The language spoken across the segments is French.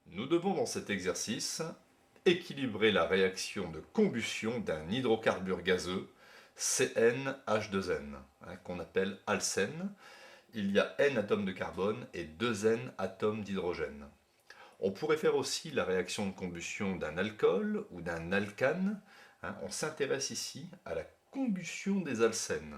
Nous devons dans cet exercice équilibrer la réaction de combustion d'un hydrocarbure gazeux CnH2n, qu'on appelle alcène. Il y a N atomes de carbone et 2 N atomes d'hydrogène. On pourrait faire aussi la réaction de combustion d'un alcool ou d'un alcane. On s'intéresse ici à la combustion des alcènes.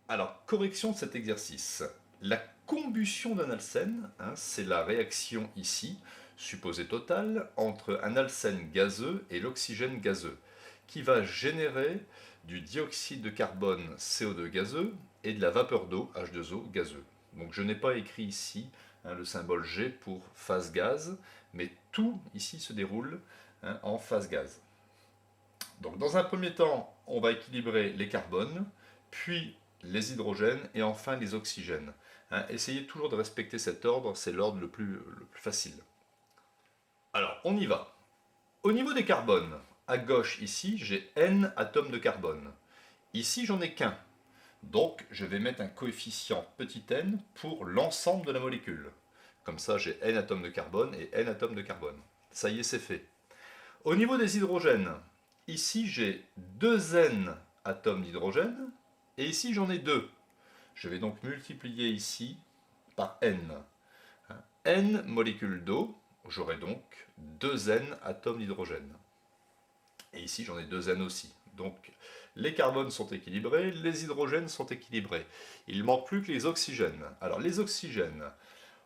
Alors, correction de cet exercice. La combustion d'un alcène, c'est la réaction ici, supposée totale, entre un alcène gazeux et l'oxygène gazeux, qui va générer du dioxyde de carbone CO2 gazeux et de la vapeur d'eau H2O gazeux. Donc je n'ai pas écrit ici le symbole G pour phase gaz, mais tout ici se déroule en phase gaz. Donc dans un premier temps, on va équilibrer les carbones, puis les hydrogènes et enfin les oxygènes. Essayez toujours de respecter cet ordre, c'est l'ordre le plus facile. Alors, on y va. Au niveau des carbones, à gauche ici, j'ai N atomes de carbone. Ici, j'en ai qu'un. Donc, je vais mettre un coefficient petit n pour l'ensemble de la molécule. Comme ça, j'ai N atomes de carbone et N atomes de carbone. Ça y est, c'est fait. Au niveau des hydrogènes, ici, j'ai 2 N atomes d'hydrogène et ici, j'en ai 2. Je vais donc multiplier ici par N. N molécules d'eau, j'aurai donc 2 N atomes d'hydrogène. Et ici, j'en ai 2 N aussi. Donc, les carbones sont équilibrés, les hydrogènes sont équilibrés. Il ne manque plus que les oxygènes. Alors, les oxygènes,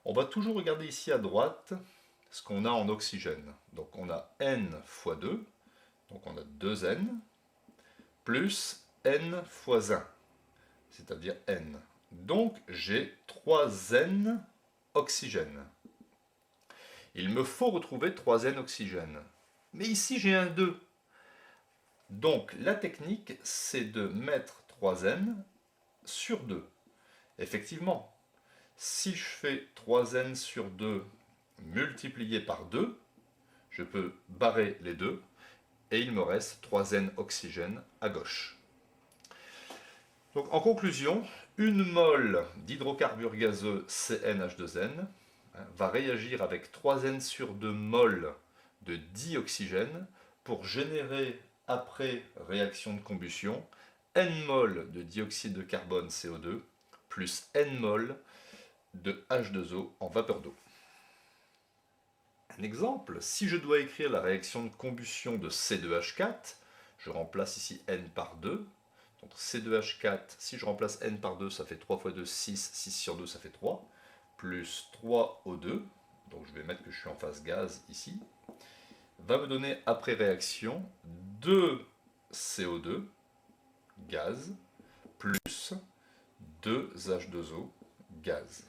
on va toujours regarder ici à droite ce qu'on a en oxygène. Donc, on a N fois 2, donc on a 2 N, plus N fois 1, c'est-à-dire N. Donc, j'ai 3 N oxygène. Il me faut retrouver 3 N oxygène. Mais ici, j'ai un 2. Donc, la technique, c'est de mettre 3 N sur 2. Effectivement, si je fais 3 N sur 2 multiplié par 2, je peux barrer les 2 et il me reste 3 N oxygène à gauche. Donc, en conclusion, une mole d'hydrocarbure gazeux CnH2n va réagir avec 3 N sur 2 moles de dioxygène pour générer, après réaction de combustion, N mol de dioxyde de carbone CO2 plus N mol de H2O en vapeur d'eau. Un exemple, si je dois écrire la réaction de combustion de C2H4, je remplace ici N par 2. Donc C2H4, si je remplace N par 2, ça fait 3 fois 2, 6, 6 sur 2, ça fait 3, plus 3O2, donc je vais mettre que je suis en phase gaz ici, va me donner après réaction 2CO2, gaz, plus 2H2O, gaz.